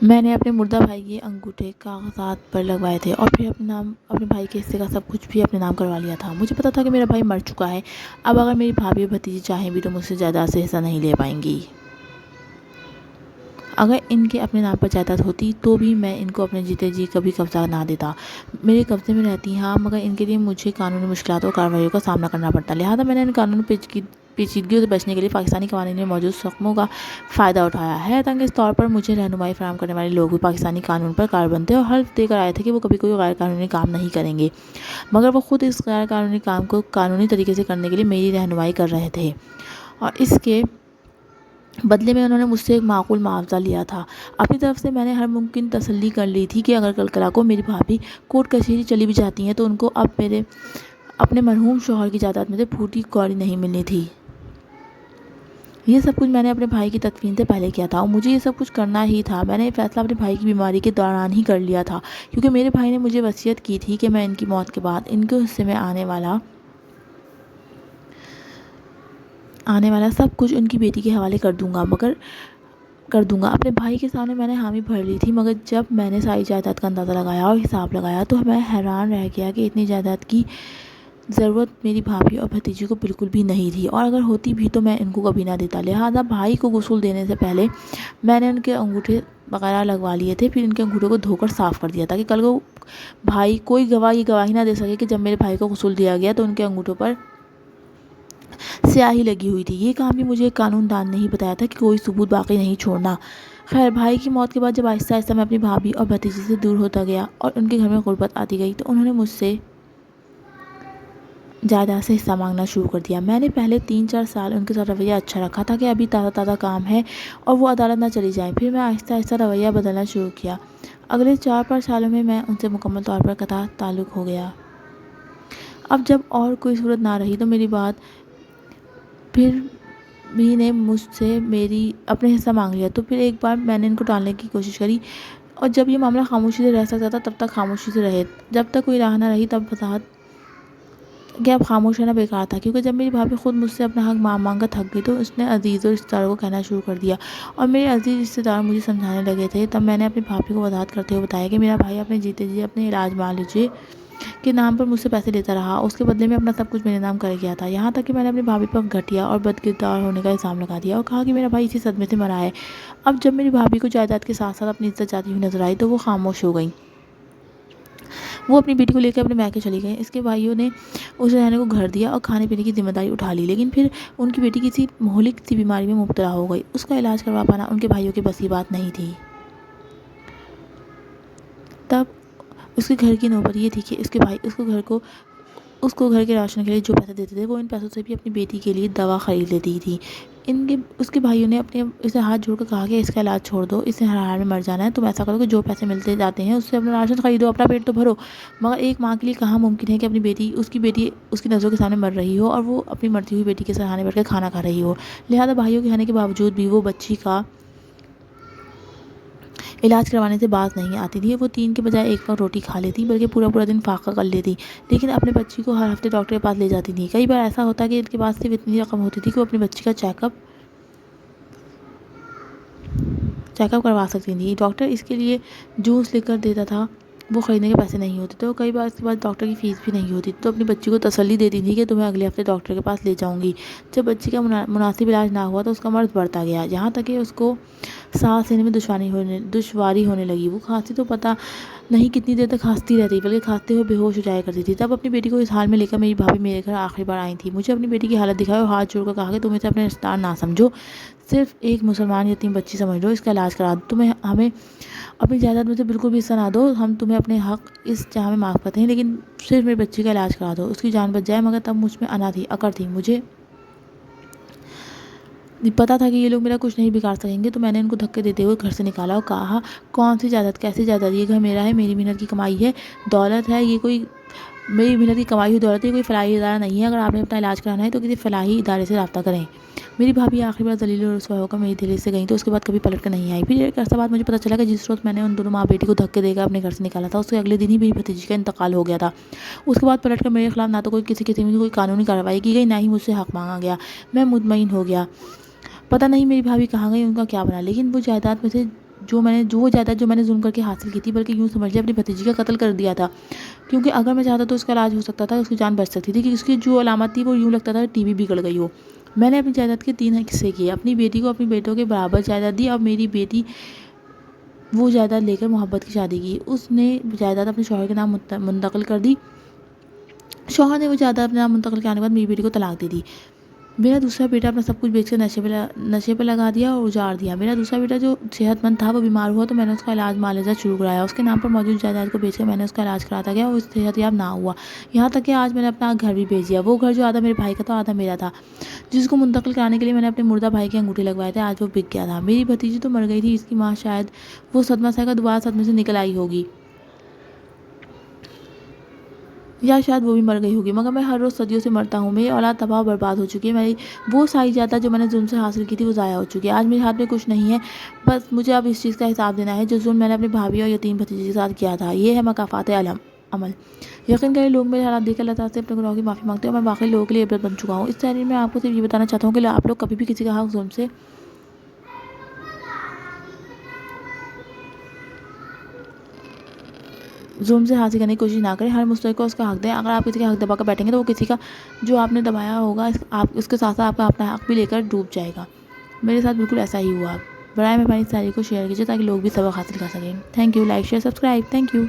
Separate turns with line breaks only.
میں نے اپنے مردہ بھائی کے انگوٹھے کاغذات پر لگوائے تھے اور پھر اپنے بھائی کے حصے کا سب کچھ بھی اپنے نام کروا لیا تھا۔ مجھے پتا تھا کہ میرا بھائی مر چکا ہے، اب اگر میری بھابھی اور بھتیجی چاہیں بھی تو مجھ سے جائیداد سے حصہ نہیں لے پائیں گی۔ اگر ان کے اپنے نام پر جائیداد ہوتی تو بھی میں ان کو اپنے جیتے جی کبھی قبضہ نہ دیتا۔ میرے قبضے میں رہتی ہاں، مگر ان کے لیے مجھے قانونی مشکلات اور کارروائیوں کا سامنا کرنا پڑتا، لہٰذا میں نے ان قانونی پیچیدگیوں سے بچنے کے لیے پاکستانی قوانین میں موجود حکموں کا فائدہ اٹھایا ہے۔ تنگ طور پر مجھے رہنمائی فراہم کرنے والے لوگ بھی پاکستانی قانون پر کاربند تھے اور حلف دے کر آئے تھے کہ وہ کبھی کوئی غیر قانونی کام نہیں کریں گے، مگر وہ خود اس غیر قانونی کام کو قانونی طریقے سے کرنے کے لیے میری رہنمائی کر رہے تھے، اور اس کے بدلے میں انہوں نے مجھ سے ایک معقول معاوضہ لیا تھا۔ اپنی طرف سے میں نے ہر ممکن تسلی کر لی تھی کہ اگر کل کو میری بھابھی کورٹ کچہری چلی بھی جاتی ہیں تو ان کو اب میرے اپنے مرحوم شوہر کی جائیداد میں سے پھوٹی کوڑی نہیں ملنی تھی۔ یہ سب کچھ میں نے اپنے بھائی کی تدفین سے پہلے کیا تھا اور مجھے یہ سب کچھ کرنا ہی تھا۔ میں نے یہ فیصلہ اپنے بھائی کی بیماری کے دوران ہی کر لیا تھا، کیونکہ میرے بھائی نے مجھے وصیت کی تھی کہ میں ان کی موت کے بعد ان کے حصے میں آنے والا سب کچھ ان کی بیٹی کے حوالے کر دوں گا۔ اپنے بھائی کے سامنے میں نے حامی بھر لی تھی، مگر جب میں نے ساری جائیداد کا اندازہ لگایا اور حساب لگایا تو میں حیران رہ گیا کہ اتنی جائیداد کی ضرورت میری بھابھی اور بھتیجی کو بالکل بھی نہیں تھی، اور اگر ہوتی بھی تو میں ان کو کبھی نہ دیتا۔ لہٰذا بھائی کو غسل دینے سے پہلے میں نے ان کے انگوٹھے وغیرہ لگوا لیے تھے، پھر ان کے انگوٹھوں کو دھو کر صاف کر دیا تاکہ کل کو بھائی کوئی گواہی نہ دے سکے کہ جب میرے بھائی کو غسل دیا گیا تو ان کے انگوٹھوں پر سیاہی لگی ہوئی تھی۔ یہ کام بھی مجھے ایک قانون دان نے ہی بتایا تھا کہ کوئی ثبوت باقی نہیں چھوڑنا۔ خیر، بھائی کی موت کے بعد جب آہستہ آہستہ میں اپنی بھابھی اور بھتیجی سے دور ہوتا گیا اور ان کے گھر میں غربت آتی گئی تو انہوں نے مجھ سے جائیداد سے حصہ مانگنا شروع کر دیا۔ میں نے پہلے 3-4 سال ان کے ساتھ رویہ اچھا رکھا تھا کہ ابھی تازہ کام ہے اور وہ عدالت نہ چلی جائیں، پھر میں آہستہ آہستہ رویہ بدلنا شروع کیا۔ اگلے 4-5 سالوں میں ان سے مکمل طور پر قطع تعلق ہو گیا۔ اب جب اور کوئی صورت نہ رہی تو میری بات پھر بھی نے مجھ سے اپنے حصہ مانگ لیا، تو پھر ایک بار میں نے ان کو ٹالنے کی کوشش کری، اور جب یہ معاملہ خاموشی سے رہ سکتا تھا تب تک خاموشی سے رہے، جب تک کوئی راہ نہ رہی تب وضاحت کہ اب خاموش رہنا بیکار تھا، کیونکہ جب میری بھابھی خود مجھ سے اپنا حق مانگ کر تھک گئی تو اس نے عزیز اور رشتہ داروں کو کہنا شروع کر دیا، اور میرے عزیز رشتہ دار مجھے سمجھانے لگے تھے۔ تب میں نے اپنی بھابھی کو وضاحت کرتے ہوئے بتایا کہ میرا بھائی اپنے جیتے جی اپنے علاج معالجے کے نام پر مجھ سے پیسے لیتا رہا، اس کے بدلے میں اپنا سب کچھ میرے نام کر گیا تھا، یہاں تک کہ میں نے اپنی بھابھی پر گھٹیا اور بدکردار ہونے کا الزام لگا دیا اور کہا کہ میرا بھائی اسی صدمے سے مرا ہے۔ اب جب میری بھابھی کو جائیداد کے ساتھ ساتھ اپنی عزت جاتی ہوئی نظر آئی تو وہ خاموش ہو گئی۔ وہ اپنی بیٹی کو لے کر اپنے میکے چلی گئیں۔ اس کے بھائیوں نے اسے رہنے کو گھر دیا اور کھانے پینے کی ذمہ داری اٹھا لی، لیکن پھر ان کی بیٹی کسی مہلک سی بیماری میں مبتلا ہو گئی۔ اس کا علاج کروا پانا ان کے بھائیوں کے بس کی بات نہیں تھی۔ تب اس کے گھر کی نوبت یہ تھی کہ اس کے بھائی اس کو گھر کے راشن کے لیے جو پیسے دیتے تھے وہ ان پیسوں سے بھی اپنی بیٹی کے لیے دوا خرید لیتی تھی۔ اس کے بھائیوں نے اسے ہاتھ جوڑ کر کہا کہ اس کا علاج چھوڑ دو، اسے ہر حال میں مر جانا ہے، تم ایسا کرو کہ جو پیسے ملتے جاتے ہیں اس سے اپنا راشن خریدو، اپنا پیٹ تو بھرو۔ مگر ایک ماں کے لیے کہاں ممکن ہے کہ اس کی بیٹی اس کی نظروں کے سامنے مر رہی ہو اور وہ اپنی مرتی ہوئی بیٹی کے سرہانے بیٹھ کر کھانا کھا رہی ہو۔ لہٰذا بھائیوں کے کہنے کے باوجود بھی وہ بچی کا علاج کروانے سے باز نہیں آتی تھی۔ وہ 3 کے بجائے 1 وقت روٹی کھا لیتی، بلکہ پورا دن فاقہ کر لیتی، لیکن اپنے بچی کو ہر ہفتے ڈاکٹر کے پاس لے جاتی تھی۔ کئی بار ایسا ہوتا کہ ان کے پاس صرف اتنی رقم ہوتی تھی کہ وہ اپنی بچی کا چیک اپ کروا سکتی تھی۔ ڈاکٹر اس کے لیے جوس لکھ کر دیتا تھا، وہ خریدنے کے پیسے نہیں ہوتے تو کئی بار اس کے بعد ڈاکٹر کی فیس بھی نہیں ہوتی، تو اپنی بچی کو تسلی دیتی تھی کہ تمہیں اگلے ہفتے ڈاکٹر کے پاس لے جاؤں گی۔ جب بچی کا مناسب علاج نہ ہوا تو اس کا مرض بڑھتا گیا، یہاں تک کہ اس کو سانس لینے میں دشواری ہونے لگی۔ وہ کھانسی تو پتہ نہیں کتنی دیر تک کھانستی رہتی، بلکہ کھانستے ہوئے بے ہوش ہو جایا کرتی تھی۔ تب اپنی بیٹی کو اس حال میں لے کر میری بھابھی میرے گھر آخری بار آئی تھی۔ مجھے اپنی بیٹی کی حالت دکھائی اور ہاتھ جوڑ کر کہا کہ تم اسے اپنے رشتہ دار نہ سمجھو، صرف ایک مسلمان یتیم بچی سمجھ لو، اس کا علاج کرا دو، ہمیں اپنی جائیداد میں سے بالکل بھی حصہ نہ دو، ہم تمہیں اپنے حق اس جہاں میں معاف کرتے ہیں، لیکن صرف میری بچی کا علاج کرا دو، اس کی جان بچ جائے۔ مگر تب مجھ میں اکڑ تھی، مجھے پتا تھا کہ یہ لوگ میرا کچھ نہیں بگاڑ سکیں گے، تو میں نے ان کو دھکے دیتے ہوئے گھر سے نکالا اور کہا کون سی جائیداد، کیسی جائیداد، یہ گھر میرا ہے، میری محنت کی کمائی ہے، دولت ہے، یہ کوئی میری محنت کی کمائی ہوئی دولت ہے، یہ کوئی فلاحی ادارہ نہیں ہے، اگر آپ نے اپنا علاج کرانا ہے تو کسی فلاحی ادارے سے رابطہ کریں۔ میری بھابھی آخری بار ذلیل اور رسوا ہو کر میری دہلیز سے گئیں تو اس کے بعد کبھی پلٹ کر نہیں آئی۔ پھر ایک عرصہ بعد مجھے پتا چلا کہ جس روز میں نے ان دونوں ماں بیٹی کو دھکے دے کر اپنے گھر سے نکالا تھا اس کے اگلے دن ہی میری بھتیجی کا انتقال ہو گیا تھا۔ اس کے بعد پلٹ کر میرے خلاف نہ تو کسی قسم کی کوئی قانونی کارروائی کی گئی، نہ ہی مجھ سے حق مانگا گیا۔ میں مطمئن ہو گیا، پتہ نہیں میری بھابھی کہاں گئی، ان کا کیا بنا، لیکن وہ جائیداد میں سے جو میں نے ظلم کر کے حاصل کی تھی، بلکہ یوں سمجھ لیں اپنی بھتیجی کا قتل کر دیا تھا، کیونکہ اگر میں چاہتا تو اس کا علاج ہو سکتا تھا، اس کی جان بچ سکتی تھی، کہ اس کی جو علامت تھی وہ یوں لگتا تھا ٹی بی بگڑ گئی ہو۔ میں نے اپنی جائیداد کے 3 حصے کیے، اپنی بیٹی کو اپنی بیٹوں کے برابر جائیداد دی، اور میری بیٹی وہ جائیداد لے کر محبت کی شادی کی۔ اس نے جائیداد اپنے شوہر کے نام منتقل کر دی۔ شوہر نے وہ جائیداد اپنے نام منتقل کرنے کے بعد میری بیٹی کو طلاق دے دی۔ میرا دوسرا بیٹا اپنا سب کچھ بیچ کر نشے پہ لگا دیا اور اجاڑ دیا۔ میرا دوسرا بیٹا جو صحت مند تھا وہ بیمار ہوا تو میں نے اس کا علاج معالجہ شروع کرایا۔ اس کے نام پر موجود جائیداد کو بیچ کر میں نے اس کا علاج کراتا گیا اور وہ صحت یاب نہ ہوا، یہاں تک کہ آج میں نے اپنا گھر بھی بیچ دیا۔ وہ گھر جو آدھا میرے بھائی کا تھا آدھا میرا تھا، جس کو منتقل کرانے کے لیے میں نے اپنے مردہ بھائی کے انگوٹھے لگوائے تھے، آج وہ بک گیا تھا۔ میری بھتیجی تو مر گئی تھی، اس کی ماں شاید وہ صدمہ سہ کر دوبارہ صدمے سے نکل آئی ہوگی، یا شاید وہ بھی مر گئی ہوگی، مگر میں ہر روز صدیوں سے مرتا ہوں۔ میری اولاد تباہ و برباد ہو چکی ہے، میری وہ ساری جائیداد جو میں نے ظلم سے حاصل کی تھی وہ ضائع ہو چکی ہے۔ آج میرے ہاتھ میں کچھ نہیں ہے، بس مجھے اب اس چیز کا حساب دینا ہے جو ظلم میں نے اپنی بھابھی اور یتیم بھتیجی کے ساتھ کیا تھا۔ یہ ہے مکافات عمل۔ یقین کریں لوگ میرے حالات دیکھ کر اللہ تعالیٰ سے اپنے گناہوں کی معافی مانگتے ہیں، اور میں واقعی لوگوں کے لیے عبرت بن چکا ہوں۔ اس تحریر میں آپ کو صرف یہ بتانا چاہتا ہوں کہ آپ لوگ کبھی بھی کسی کا حق ظلم سے حاصل کرنے کی کوشش نہ کریں، ہر مستحق کو اس کا حق دیں۔ اگر آپ کسی کا حق دبا کر بیٹھیں گے تو وہ کسی کا جو آپ نے دبایا ہوگا آپ اس کے ساتھ ساتھ آپ کا اپنا حق بھی لے کر ڈوب جائے گا۔ میرے ساتھ بالکل ایسا ہی ہوا۔ برائے مہربانی اس تحریر کو شیئر کیجیے تاکہ لوگ بھی سبق حاصل کر سکیں۔ Thank you, like share subscribe, thank you.